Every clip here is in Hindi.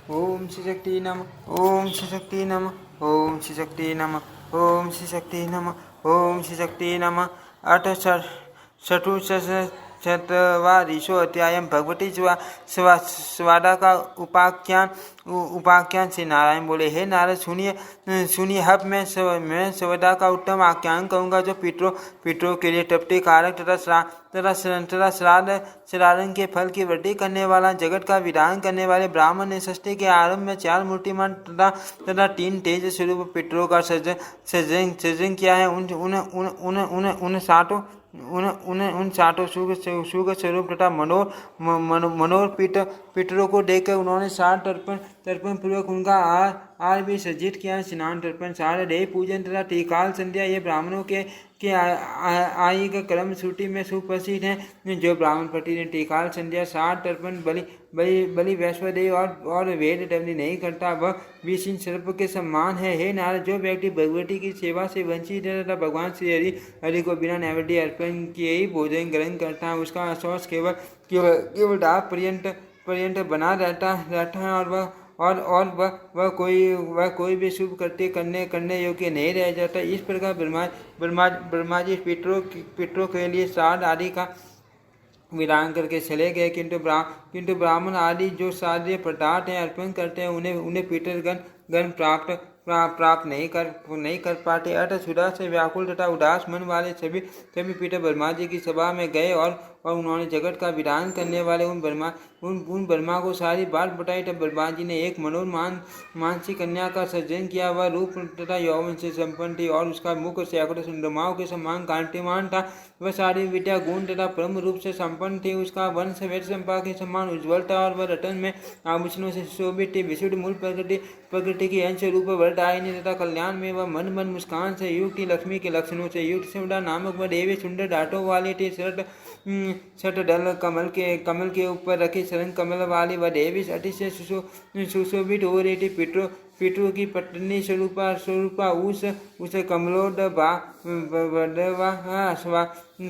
ओम श्री शक्ति नमः। ओम श्री शक्ति नमः। ओम श्री शक्ति नमः। ओम श्री शक्ति नमः। ओम श्री शक्ति नमः। अथ चतुर्वारिशो अध्याय भगवती स्वादा का उपाख्यान से नारायण बोले, हे नारद सुनिए सुनिए। अब मैं स्वादा का उत्तम आख्यान कहूँगा जो पितरों के लिए तृप्ति कारक तथा श्राद्ध के फल की वृद्धि करने वाला, जगत का विधान करने वाले ब्राह्मण ने सृष्टि के आरंभ में 4 मूर्तिमान तथा 3 तेज स्वरूप पितरों का सृजन किया है। उन सातों सुख स्वरूप तथा मनोर पितरों को देखकर उन्होंने 7 तर्पण पूर्वक उनका आर भी सज्जित किया। स्नान, तर्पण, देव पूजन तथा त्रिकाल संध्या ये ब्राह्मणों के आयु का क्रम श्रुति में सुप्रसिद्ध है। जो ब्राह्मण पति ने त्रिकाल संध्या, 7 तर्पण, बलि वैश्वदेव और वेद दंड नहीं करता वह विष्णु सर्प के समान है। हे नारद, जो व्यक्ति भगवती की सेवा से वंचित है तथा भगवान श्री हरि को बिना नैवेद्य अर्पण किए ही भोजन ग्रहण करता है, उसका श्वास केवल डाक पर्यंत बना रहता है और वह कोई भी शुभ कृत्य करने योग्य नहीं रह जाता। इस प्रकार ब्रह्मा जी पितरों के लिए श्राद्ध आदि का विधान करके चले गए, किंतु ब्राह्मण आदि जो साध्य पदार्थ हैं अर्पण करते हैं उन्हें पितरगण प्राप्त नहीं कर पाते। अतः सुधा से व्याकुल तथा उदास मन वाले सभी पितर ब्रह्मा जी की सभा में गए और उन्होंने जगत का विधान करने वाले उन ब्रह्मा को सारी बात बताई। तब ब्रह्मा जी ने एक मनोर मानसी कन्या का सृजन किया। वह रूप तथा यौवन से संपन्न थी और उसका मुख सैकड़ों चंद्रमाओं के समान कांतिमान था। वह सारी विद्या गुण तथा परम रूप से संपन्न थी। उसका वर्ण श्वेत चंपा के समान उज्ज्वल था और वह रतन में आभूषणों से सुशोभित थी। विशुद्ध मूल प्रकृति की अंश रूप वरदायिनी तथा कल्याण में वह मन मुस्कान से युक्त, लक्ष्मी के लक्षणों से युक्त शिवदा नामक वह देवी सुंदर दांतों वाली थी। छठ दल कमल के ऊपर रखी शरण कमल वाली वह देवी अति से सुशोभित हो रही थी। पितरों की पत्नी स्वरूपा उस कमलोद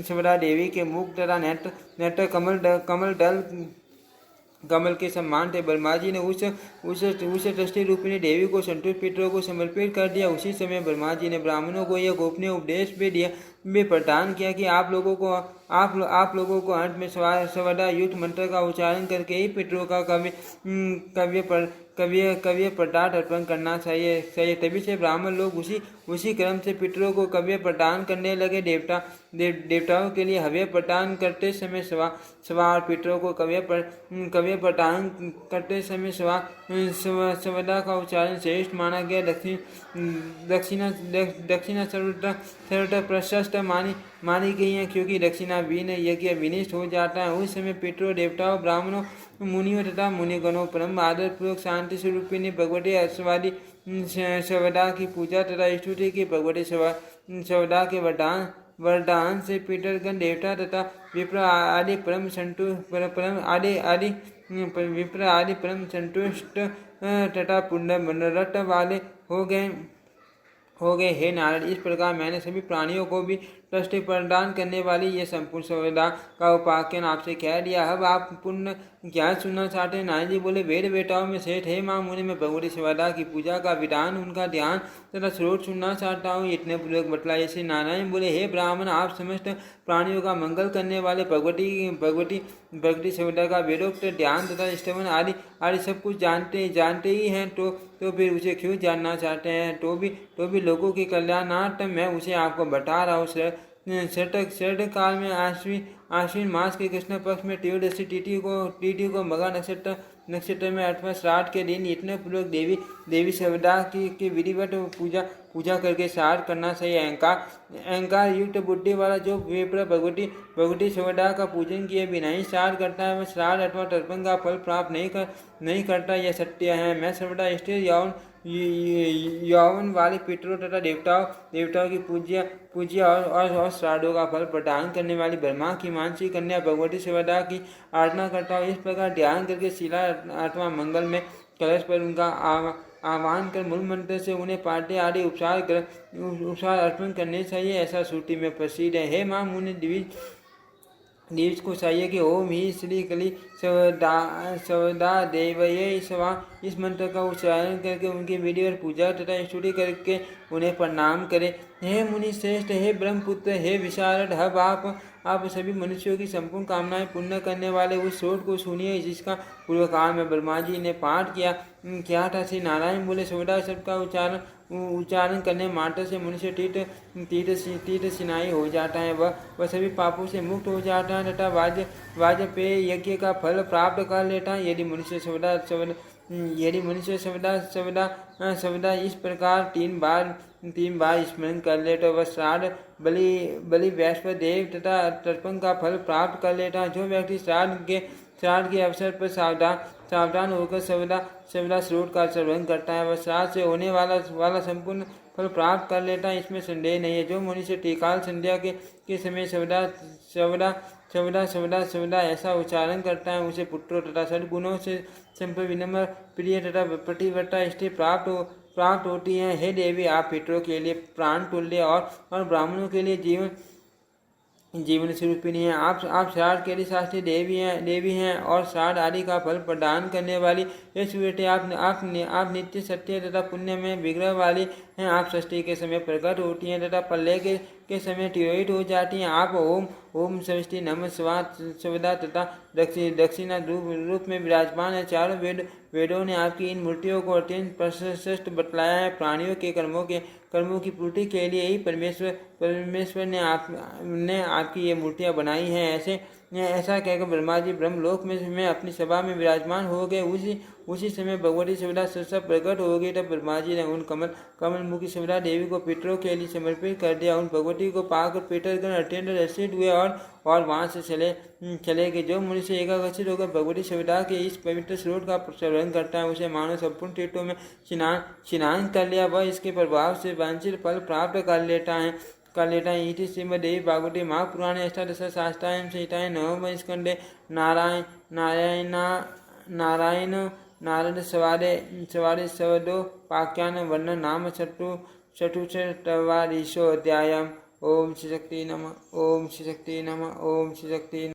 शिवदा देवी के मुख तथा नेत्र कमल के समान थे। ब्रह्मा जी ने उस दृष्टि रूपिणी देवी को संतुष्ट पितरों को समर्पित कर दिया। उसी समय ब्रह्मा जी ने ब्राह्मणों को यह गोपनीय उपदेश भी प्रदान किया कि आप लोगों को अंत में सर्वदा युक्त मंत्र का उच्चारण करके ही पितरों का कव्य पदार्थ अर्पण करना चाहिए। तभी से ब्राह्मण लोग उसी क्रम से पितरों को कव्य प्रदान करने लगे। देवताओं के लिए हव्य प्रदान करते समय सवा पितरों को कव्य प्रदान करते समय सवदा का उच्चारण श्रेष्ठ माना गया। दक्षिणा सर्वथा प्रशस्त मानी गई है, क्योंकि दक्षिणा बिन यज्ञ विनिष्ट हो जाता है। उस समय पितरों, देवताओं, ब्राह्मणों, मुनियों तथा मुनिगणों परम आदर पूर्वक शांति स्वरूपिणी भगवती आस्वादी सवदा की पूजा तथा स्तुति की। भगवती सवदा के वरदान से पितरगण, देवता तथा विप्र आदि परम संतुष्ट तथा पुण्य मनोरथ वाले हो गए। हे नारद, इस प्रकार मैंने सभी प्राणियों को भी दृष्टि प्रदान करने वाली ये संपूर्ण सवदा का उपाख्यान आपसे कह दिया। अब आप पुण्य ज्ञान सुनना चाहते हैं? नारद जी बोले, वेद वेताओं में श्रेष्ठ हे मां मुनि, मैं भगवती सवदा की पूजा का विधान, उनका ध्यान तथा स्रोत सुनना चाहता हूँ। इतने पूर्वक बतलाए से नारायण बोले, हे ब्राह्मण, आप समस्त प्राणियों का मंगल करने वाले भगवती सवदा का वेदोक्त ध्यान तथा स्तवन आदि सब कुछ जानते ही हैं, तो फिर उसे क्यों जानना चाहते हैं? तो भी लोगों के कल्याणार्थ मैं उसे आपको बता रहा हूँ। शरद काल में आश्विन मास के कृष्ण पक्ष में त्रयोदशी तिथि को मघा नक्षत्र में अथवा श्राद्ध के दिन इतने पूर्वक देवी सवदा की विधिवत पूजा करके श्राद्ध करना चाहिए। अहंकार युक्त बुद्धि वाला जो विप्र भगवती सवदा का पूजन किए बिना ही श्राद्ध करता है, वह श्राद्ध अथवा तर्पण का फल प्राप्त नहीं करता। यह सत्य है। मैं सर्वदा स्थिर यौवन वाले पितरों तथा देवताओं की पूज्य और श्राद्धों का फल प्रदान करने वाली ब्रह्मा की मानसी कन्या भगवती सवदा की आराधना करता हूँ। इस प्रकार ध्यान करके शिला अथवा मंगल में कलश पर उनका आह्वान कर मूल मंत्र से उन्हें पाठ्य आदि उपचार अर्पण करने चाहिए, ऐसा श्रुति में प्रसिद्ध है। हे मां मुनि, देश को चाहिए कि ओम ही श्री कली सवदा देवये सवा इस मंत्र का उच्चारण करके उनकी वीडियो और पूजा तथा स्तुति करके उन्हें प्रणाम करें। हे मुनि श्रेष्ठ, हे ब्रह्मपुत्र, हे विशारद, अब आप सभी मनुष्यों की संपूर्ण कामनाएं पूर्ण करने वाले उस श्लोक को सुनिए जिसका पूर्व काल में ब्रह्मा जी ने पाठ किया था। श्री नारायण बोले, सवदा शब्द का उच्चारण करने मात्र से मनुष्य तीर्थ सिनाई हो जाता है, वह सभी पापों से मुक्त हो जाता है तथा वाजपेय यज्ञ का फल प्राप्त कर लेता है। यदि मनुष्य सवदा इस प्रकार तीन बार स्मरण कर ले तो वह श्राद्ध बलि वैश्व देव तथा तर्पण का फल प्राप्त कर लेता है। जो व्यक्ति श्राद्ध के अवसर पर सावधान होकर सवदा स्रोत का श्रवण करता है, वह श्राद्ध से होने वाला संपूर्ण फल प्राप्त कर लेता है, इसमें संदेह नहीं है। जो मनुष्य टीकाल संध्या के समय सवदा ऐसा उच्चारण करता है, उसे पुत्रों तथा सद्गुणों से संपन्न विनम्र प्रिय तथा प्रतिव्रता स्त्री प्राप्त होती है। हे देवी, आप पितरों के लिए प्राण तुल्य और ब्राह्मणों के लिए जीवन स्वरूपिणी है। आप श्राद्ध के लिए शास्त्री देवी हैं और श्राद्ध आदि का फल प्रदान करने वाली हे सुवेटे, आप नित्य सत्य तथा पुण्य में विग्रह वाली हैं। आप षष्ठी के समय प्रकट होती हैं तथा प्रलय के समय तिरोहित हो जाती हैं। आप ओम षष्ठी नमः सवदा तथा दक्षिणा रूप में विराजमान है। चारों वेदों ने आपकी इन मूर्तियों को अत्यंत प्रशस्त बतलाया है। प्राणियों के कर्मों की पूर्ति के लिए ही परमेश्वर ने आपकी ये मूर्तियां बनाई हैं। ऐसा कहकर ब्रह्मा जी ब्रह्मलोक में अपनी सभा में विराजमान हो गए। उसी समय भगवती सवदा सरसा प्रकट हो गई। तब ब्रह्मा जी ने उन कमल मुखी सवदा देवी को पितरों के लिए समर्पित कर दिया। उन भगवती को पाकर पितरगण अत्यंत रसित हुए और वहां से चले गए। जो मनुष्य एकाग्रचित होकर भगवती सवदा के इस पवित्र स्रोत का श्रवण करता है, उसे मानव संपूर्ण तीर्थों में स्नान कर लिया, वह इसके प्रभाव से वांछित फल प्राप्त कर लेता है। इति श्रीमद्देवी भागवते महापुराणे अष्टादशशास्त्रायां संहितायां नवमे स्कन्धे नारद संवादे सवदोपाख्यान वर्णन नाम चतुश्चत्वारिंशोऽध्यायः। ओम श्री शक्ति नमः। ओम श्री शक्ति नमः। ओम श्री शक्ति।